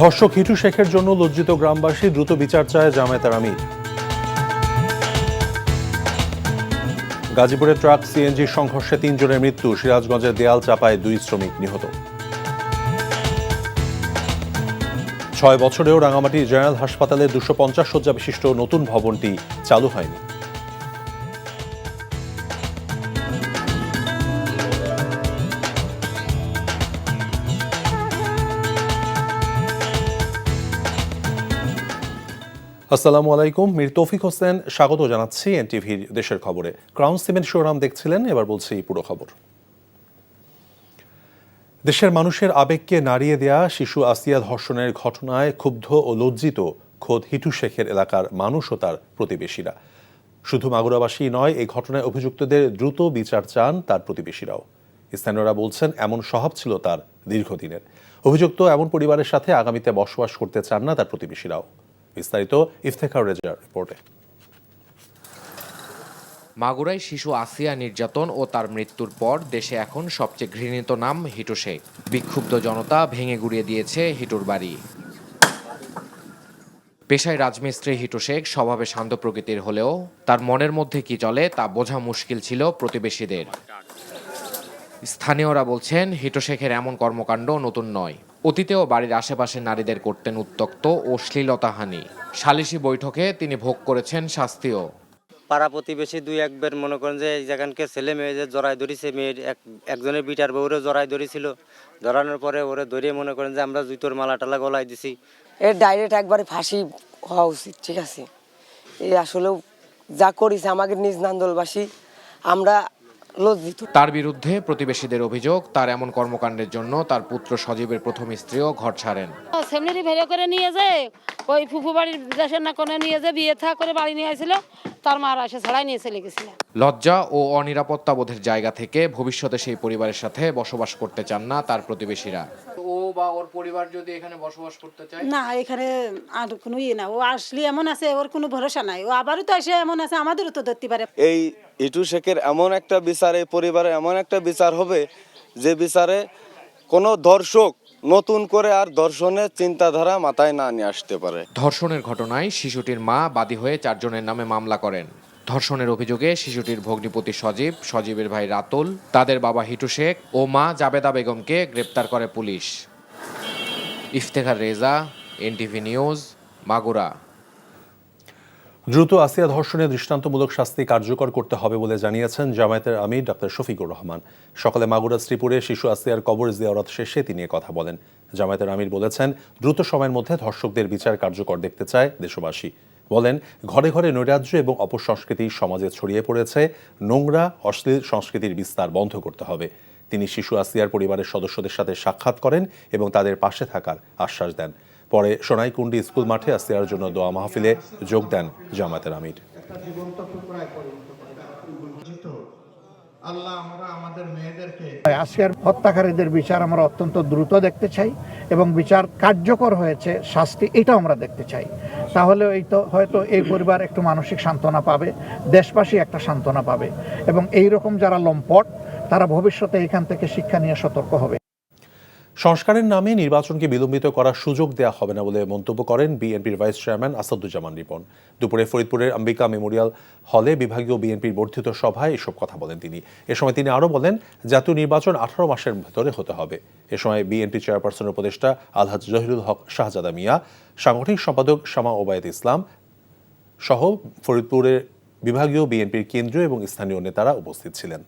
ধর্ষক হিটু শেখের জন্য লজ্জিত গ্রামবাসী, দ্রুত বিচার চায় জামায়াতের আমির। গাজীপুরে ট্রাক সিএনজি সংঘর্ষে ৩ জনের মৃত্যু, সিরাজগঞ্জের দেয়াল চাপায় ২ শ্রমিক নিহত। ৬ বছরেও রাঙামাটি জেনারেল হাসপাতালে ২৫০ শয্যা বিশিষ্ট নতুন ভবনটি চালু হয়নি। আসসালামু আলাইকুম, মীর তৌফিক হোসেন স্বাগত জানাচ্ছি এনটিভির দেশের খবরে। ক্রাউন সিমেন্ট শিরোনাম দেখছিলেন, এবার বলছি পুরো খবর। দেশের মানুষের আবেগকে নাড়িয়ে দেয়া শিশু আসিয়া ধর্ষণের ঘটনায় ক্ষুব্ধ ও লজ্জিত খোদ হিটু শেখের এলাকার মানুষ ও তার প্রতিবেশীরা। শুধু মাগুরাবাসী নয়, এই ঘটনায় অভিযুক্তদের দ্রুত বিচার চান তার প্রতিবেশীরাও। স্থানীয়রা বলছেন, এমন স্বভাব ছিল তার দীর্ঘদিনের। অভিযুক্ত এমন পরিবারের সাথে আগামীতে বসবাস করতে চান না তার প্রতিবেশীরাও। বিস্তারিত ইফতেখার রেজার রিপোর্টে। মাগুরায় শিশু আসিয়া নির্যাতন ও তার মৃত্যুর পর দেশে এখন সবচেয়ে ঘৃণিত নাম হিটু শেখ। বিক্ষুব্ধ জনতা ভেঙে গুড়িয়ে দিয়েছে হিটুর বাড়ি। পেশায় রাজমিস্ত্রি হিটু শেখ স্বভাবে শান্ত প্রকৃতির হলেও তার মনের মধ্যে কি চলে তা বোঝা মুশকিল ছিল প্রতিবেশীদের। স্থানীয়রা বলছেন, হিটু শেখের এমন কর্মকাণ্ড নতুন নয়। অতীতেও বাড়ির আশেপাশে নারীদের করতেন উত্ত্যক্ত ও শ্লীলতাহানি। সালিশি বৈঠকে তিনি ভোগ করেছেন শাস্তিও। পাড়া প্রতিবেশী দুই একবার মনে করেন যে এই জায়গানকে ছেলে মেয়ে যে জড়াই ধরিছে, মেয়ের একজনের বিটার বউরে জড়াই ধরেছিল। ধরানোর পরে ওরে ধরিয়ে মনে করেন যে আমরা জুতোর মালা টালা গলায় দিছি। এর ডাইরেক্ট একবারে ফাঁসি হওয়া উচিত, ঠিক আছে? এই আসলেও যা করেছে আমাদের নিজ নান্দলবাসী, আমরা লজ্জিত। তার বিরুদ্ধে প্রতিবেশীদের অভিযোগ, তার এমন কর্মকাণ্ডের জন্য তার পুত্র সজীবের প্রথম স্ত্রীও ঘর ছাড়েন। সেমনি ভেড়ে করে নিয়ে যায় ওই ফুফু বাড়ির দেশের না কোনে নিয়ে যায়, বিয়ে থা করে বাড়ি নিয়ে আসছিল, তার মার এসে ছাড়াই নিয়ে চলে গেছিল। লজ্জা ও অনিরাপত্তা বোধের জায়গা থেকে ভবিষ্যতে সেই পরিবারের সাথে বসবাস করতে চান না তার প্রতিবেশীরা। ও বা ওর পরিবার যদি এখানে বসবাস করতে চায়, না, এখানে আর কোনো ইয়ে না। ও আসলে এমন আছে, ওর কোনো ভরসা নাই। ও আবারও তো এসে এমন আছে, আমাদেরও তো ধরতে পারে। এই হিটু শেখের এমন একটা বিচার, এই পরিবারে এমন একটা বিচার হবে যে বিচারে কোনো ধর্ষক নতুন করে আর ধর্ষণের চিন্তাধারা মাথায় না নিয়ে আসতে পারে। ধর্ষণের ঘটনায় শিশুটির মা বাদী হয়ে 4 জনের নামে মামলা করেন। ধর্ষণের অভিযোগে শিশুটির ভগ্নিপতি সজীব, সজীবের ভাই রাতুল, তাদের বাবা হিটু শেখ ও মা জাবেদা বেগমকে গ্রেপ্তার করে police. Iftekhar Reza, NTV news, Magura. দ্রুত আসিয়া ধর্ষণে দৃষ্টান্তমূলক শাস্তি কার্যকর করতে হবে বলে জানিয়েছেন জামায়াতের আমির ডক্টর শফিকুর রহমান। সকালে মাগুরা শ্রীপুরে শিশু আসিয়ার কবর জিয়ারত শেষে তিনি কথা বলেন। জামায়াতের আমির বলেছেন, দ্রুত সময়ের মধ্যে ধর্ষকদের বিচার কার্যকর দেখতে চায় দেশবাসী। বলেন, ঘরে ঘরে নৈরাজ্য এবং অপসংস্কৃতি সমাজে ছড়িয়ে পড়েছে, নোংরা অশ্লীল সংস্কৃতির বিস্তার বন্ধ করতে হবে। তিনি শিশু আসিয়ার পরিবারের সদস্যদের সাথে সাক্ষাৎ করেন এবং তাদের পাশে থাকার আশ্বাস দেন। পরে সোনাইকুণ্ডি স্কুল মাঠে আসিয়ার জন্য দোয়া মাহফিলে যোগ দেন জামায়াতের আমির। আসিয়ার হত্যাকারীদের বিচার আমরা অত্যন্ত দ্রুত দেখতে চাই এবং বিচার কার্যকর হয়েছে, শাস্তি এটাও আমরা দেখতে চাই। তাহলে হয়তো এই পরিবার একটু মানসিক সান্ত্বনা পাবে, দেশবাসী একটা সান্ত্বনা পাবে এবং এই রকম যারা লম্পট তারা ভবিষ্যতে এখান থেকে শিক্ষা নিয়ে সতর্ক হবে। সংস্কারের নামে নির্বাচনকে বিলম্বিত করার সুযোগ দেওয়া হবে না বলে মন্তব্য করেন বিএনপির ভাইস চেয়ারম্যান আসাদুজ্জামান রিপন। দুপুরে ফরিদপুরের আম্বিকা মেমোরিয়াল হলে বিভাগীয় বিএনপির বর্ধিত সভায় এসব কথা বলেন তিনি। এ সময় তিনি আরও বলেন, জাতীয় নির্বাচন 18 মাসের ভেতরে হতে হবে। এ সময় বিএনপি চেয়ারপারসনের উপদেষ্টা আলহাজ জহিরুল হক শাহজাদা মিয়া, সাংগঠনিক সম্পাদক শামা ওবায়দ ইসলাম সহ ফরিদপুরের বিভাগীয় বিএনপির কেন্দ্রীয় এবং স্থানীয় নেতারা উপস্থিত ছিলেন।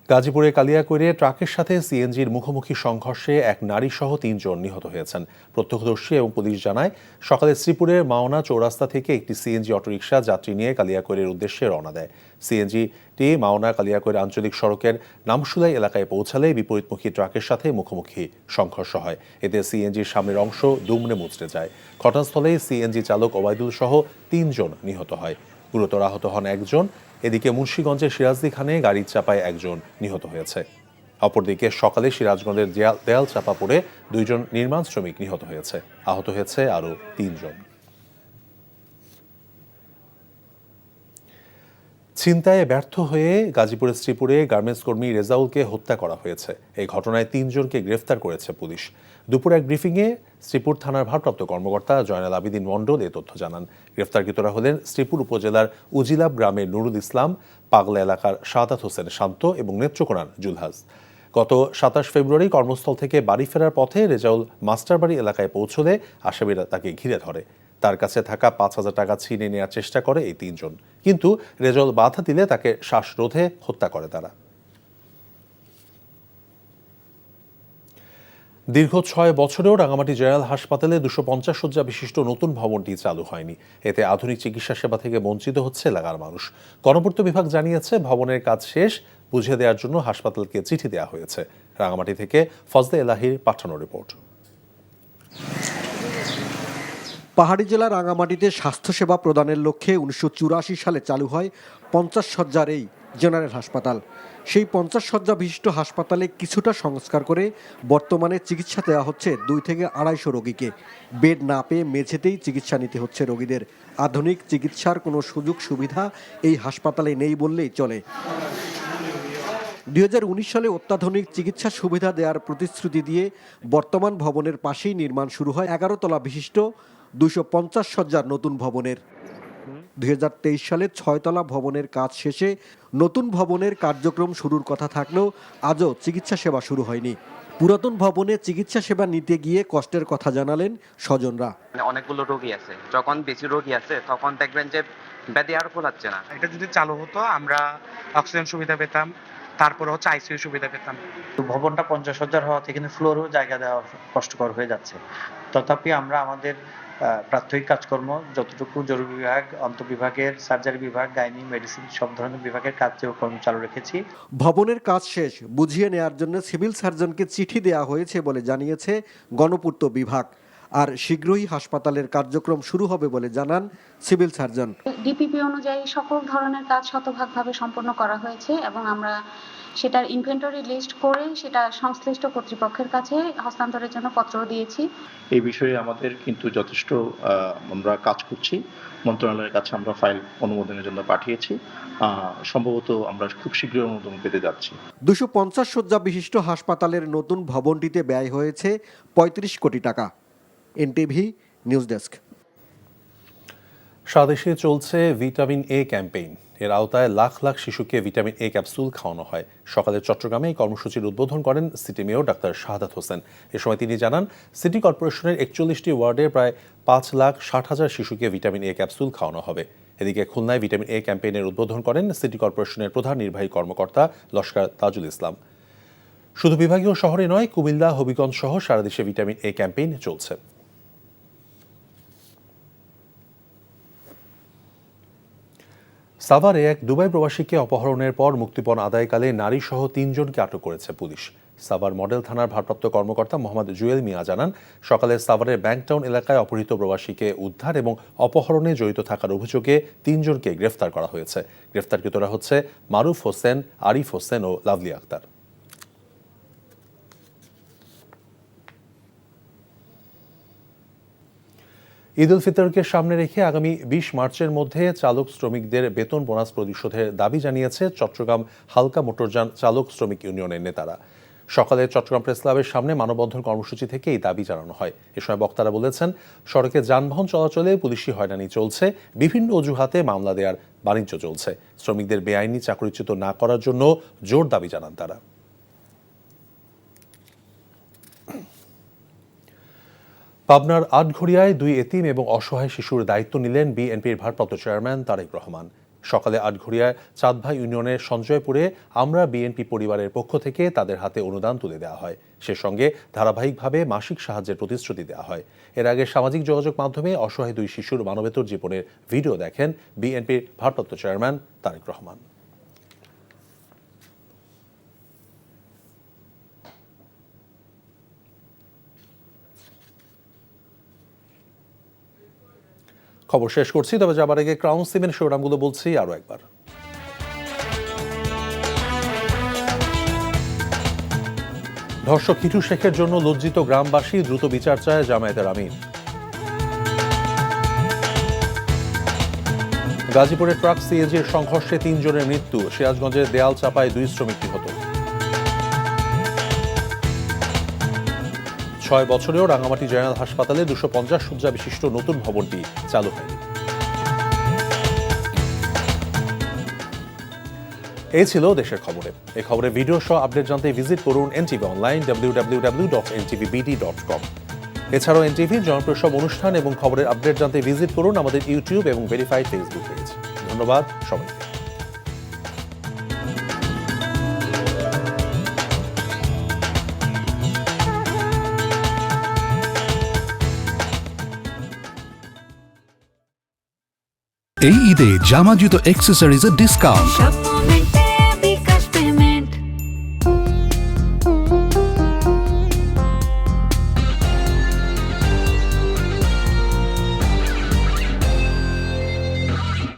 গাজীপুরে কালিয়াকৈরে ট্রাকের সাথে সিএনজির মুখোমুখি সংঘর্ষে এক নারী সহ 3 জন নিহত হয়েছেন। প্রত্যক্ষদর্শী এবং পুলিশ জানায়, সকালে শ্রীপুরের মাওনা চৌরাস্তা থেকে একটি সিএনজি অটোরিকশা যাত্রী নিয়ে কালিয়াকৈরের উদ্দেশ্যে রওনা দেয়। সিএনজিটি মাওনা কালিয়াকৈর আঞ্চলিক সড়কের নামশুলাই এলাকায় পৌঁছালে বিপরীতমুখী ট্রাকের সাথে মুখোমুখি সংঘর্ষ হয়। এতে সিএনজির সামনের অংশ দুমড়ে মুচড়ে যায়। ঘটনাস্থলেই সিএনজি চালক ওবায়দুল সহ 3 জন নিহত হয়। গুরুতর আহত হন 1 জন। এদিকে মুন্সিগঞ্জের সিরাজদিখানে গাড়ির চাপায় 1 জন নিহত হয়েছে। অপরদিকে সকালে সিরাজগঞ্জের দেয়াল চাপা পড়ে 2 জন নির্মাণ শ্রমিক নিহত হয়েছে। আহত হয়েছে আরও 3 জন। ছিনতাইয়ে ব্যর্থ হয়ে গাজীপুরের শ্রীপুরে গার্মেন্টস কর্মী রেজাউলকে হত্যা করা হয়েছে। এই ঘটনায় 3 জনকে গ্রেফতার করেছে পুলিশ। দুপুর এক ব্রিফিংয়ে শ্রীপুর থানার ভারপ্রাপ্ত কর্মকর্তা জয়নাল আবেদিন মণ্ডল এ তথ্য জানান। গ্রেফতারকৃতরা হলেন শ্রীপুর উপজেলার উজিলাব গ্রামের নুরুল ইসলাম, পাগলা এলাকার শাহাদাত হোসেন শান্ত এবং নেত্রকোনার জুলহাস। গত 27 ফেব্রুয়ারি কর্মস্থল থেকে বাড়ি ফেরার পথে রেজাউল মাস্টারবাড়ি এলাকায় পৌঁছলে আসামিরা তাকে ঘিরে ধরে। তার কাছে থাকা 5,000 টাকা ছিনিয়ে নেওয়ার চেষ্টা করে এই 3 জন, কিন্তু রেজাউল বাধা দিলে তাকে শ্বাসরোধে হত্যা করে তারা। দীর্ঘ 6 বছরেও রাঙামাটি জেনারেল হাসপাতালে 250 শয্যা বিশিষ্ট নতুন ভবনটি চালু হয়নি। এতে আধুনিক চিকিৎসা সেবা থেকে বঞ্চিত হচ্ছে এলাকার মানুষ। গণপূর্ত বিভাগ জানিয়েছে ভবনের কাজ শেষ বুঝিয়ে দেওয়ার জন্য হাসপাতালকে চিঠি দেওয়া হয়েছে। রাঙামাটি থেকে ফজলে এলাহির পাঠানো রিপোর্ট। পাহাড়ি জেলা রাঙামাটিতে স্বাস্থ্যসেবা প্রদানের লক্ষ্যে 1984 সালে চালু হয় 50 শয্যার এই জেনারেল হাসপাতাল। সেই 50 শয্যা বিশিষ্ট হাসপাতালে কিছুটা সংস্কার করে বর্তমানে চিকিৎসা দেওয়া হচ্ছে 2 থেকে 250 রোগীকে। বেড না পেয়ে মেঝেতেই চিকিৎসা নিতে হচ্ছে রোগীদের। আধুনিক চিকিৎসার কোনো সুযোগ সুবিধা এই হাসপাতালে নেই বললেই চলে। 2019 সালে অত্যাধুনিক চিকিৎসা সুবিধা দেওয়ার প্রতিশ্রুতি দিয়ে বর্তমান ভবনের পাশেই নির্মাণ শুরু হয় 11 তলা বিশিষ্ট 250 শয্যার নতুন ভবনের। 2023 সালে 6 তলা ভবনের কাজ শেষে নতুন ভবনের কার্যক্রম শুরুর কথা থাকলেও আজও চিকিৎসা সেবা শুরু হয়নি। পুরাতন ভবনে চিকিৎসা সেবা নিতে গিয়ে কষ্টের কথা জানালেন স্বজনরা। অনেকগুলো রোগী আছে, যখন বেশি রোগী আছে তখন দেখবেন যে ব্যাধি আর ফোলাচ্ছে না। এটা যদি চালু হতো আমরা অক্সিজেন সুবিধা পেতাম, তারপরে হচ্ছে আইসিইউ সুবিধা পেতাম। তো ভবনটা 50 শয্যার হওয়াতে কিন্তু ফ্লোরও জায়গা দেওয়া কষ্টকর হয়ে যাচ্ছে। তথাপি আমরা আমাদের প্রাথমিক কাজকর্ম যতটুকু জরুরি বিভাগ, অন্তঃবিভাগের, সার্জারি বিভাগ, গাইনি, মেডিসিন সব ধরনের বিভাগের কার্যক্রম চালু রেখেছি। ভবনের কাজ শেষ বুঝিয়ে নেওয়ার জন্য সিভিল সার্জনকে চিঠি দেওয়া হয়েছে বলে জানিয়েছে গণপূর্ত বিভাগ। আর শীঘ্রই হাসপাতালের কার্যক্রম শুরু হবে বলে জানান সিভিল সার্জন। ডিপিপি অনুযায়ী সকল ধরনের কাজ শতভাগভাবে সম্পন্ন করা হয়েছে এবং আমরা সেটার ইনভেন্টরি লিস্ট করে সেটা সংশ্লিষ্ট কর্তৃপক্ষের কাছে হস্তান্তরের জন্য পত্র দিয়েছি। এই বিষয়ে আমাদের কিন্তু যথেষ্ট আমরা কাজ করছি। মন্ত্রণালয়ের কাছে আমরা ফাইল অনুমোদনের জন্য পাঠিয়েছি। সম্ভবত আমরা খুব শীঘ্রই অনুমোদন পেতে যাচ্ছি। 250 শয্যা বিশিষ্ট হাসপাতালের নতুন ভবনটিতে ব্যয় হয়েছে 35 কোটি টাকা। NTV news desk. স্বদেশে চলছে ভিটামিন এ ক্যাম্পেইন। এর আওতায় লাখ লাখ শিশুকে ভিটামিন এ ক্যাপসুল খাওয়ানো হয়। সকালে চট্টগ্রামে এই কর্মসূচির উদ্বোধন করেন city mayor doctor Shahadat Hossain. এ সময় তিনি জানান, সিটি কর্পোরেশনের 41টি ওয়ার্ডে প্রায় 5,60,000 শিশুকে ভিটামিন এ ক্যাপসুল খাওয়ানো হবে। এদিকে খুলনায় ভিটামিন এ ক্যাম্পেইনের উদ্বোধন করেন সিটি কর্পোরেশনের প্রধান নির্বাহী কর্মকর্তা লস্কর তাজুল ইসলাম। শুধু বিভাগীয় শহরে নয়, কুমিল্লা, হবিগঞ্জ সহ সারা দেশে ভিটামিন এ ক্যাম্পেইন চলছে। সাভারে এক দুবাই প্রবাসীকে অপহরণের পর মুক্তিপণ আদায়কালে নারীসহ 3 জনকে আটক করেছে পুলিশ। সাভার মডেল থানার ভারপ্রাপ্ত কর্মকর্তা মোহাম্মদ জুয়েল মিয়া জানান, সকালে সাভারের ব্যাংকটাউন এলাকায় অপহৃত প্রবাসীকে উদ্ধার এবং অপহরণে জড়িত থাকার অভিযোগে 3 জনকে গ্রেফতার করা হয়েছে। গ্রেফতারকৃতরা হচ্ছে মারুফ হোসেন, আরিফ হোসেন ও লাভলি আক্তার। ঈদ উল ফিতরকে সামনে রেখে আগামী 20 মার্চের মধ্যে চালক শ্রমিকদের বেতন বোনাস পরিশোধের দাবি জানিয়েছে চট্টগ্রাম হালকা মোটরযান চালক শ্রমিক ইউনিয়নের নেতারা। সকালে চট্টগ্রাম প্রেস ক্লাবের সামনে মানববন্ধন কর্মসূচি থেকে এই দাবি জানানো হয়। এ সময় বক্তারা বলেছেন, সড়কে যানবাহন চলাচলে পুলিশি হয়রানি চলছে, বিভিন্ন অজুহাতে মামলা দেওয়ার বাণিজ্য চলছে। শ্রমিকদের বেআইনি চাকরিচ্যুত না করার জন্য জোর দাবি জানান তারা। পাবনার আটঘরিয়ায় 2 এতিম এবং অসহায় শিশুর দায়িত্ব নিলেন বিএনপির ভারপ্রাপ্ত চেয়ারম্যান তারেক রহমান। সকালে আটঘরিয়ায় চাঁদভাই ইউনিয়নের সঞ্জয়পুরে আমরা বিএনপি পরিবারের পক্ষ থেকে তাদের হাতে অনুদান তুলে দেওয়া হয়। সে সঙ্গে ধারাবাহিকভাবে মাসিক সাহায্যের প্রতিশ্রুতি দেওয়া হয়। এর আগে সামাজিক যোগাযোগ মাধ্যমে অসহায় 2 শিশুর মানবেতর জীবনের ভিডিও দেখেন বিএনপির ভারপ্রাপ্ত চেয়ারম্যান তারেক রহমান। খবর শেষ করছি, তবে যাবার আগে ক্রাউন সিমেন্ট শিরোনামগুলো বলছি আরো একবার। ধর্ষক হিটু শেখের জন্য লজ্জিত গ্রামবাসী, দ্রুত বিচার চায় জামায়াতের আমির। গাজীপুরের ট্রাক সিএনজির সংঘর্ষে 3 জনের মৃত্যু, সিরাজগঞ্জের দেয়াল চাপায় 2 শ্রমিক নিহত। 6 বছরেও রাঙামাটি জেনারেল হাসপাতালে 250 শয্যা বিশিষ্ট নতুন ভবনটি চালু হয়নি। এই ছিল দেশের খবরে। এই খবরের ভিডিও সহ আপডেট জানতে ভিজিট করুন এনটিভি অনলাইন www.ntvbd.com। এছাড়াও এনটিভির জনপ্রিয় সব অনুষ্ঠান এবং খবরের আপডেট জানতে ভিজিট করুন আমাদের ইউটিউব এবং ভেরিফাইড ফেসবুক পেজ। ধন্যবাদ সবাইকে। এই ঈদে জামা জুতো অ্যাক্সেসরিজের ডিসকাউন্ট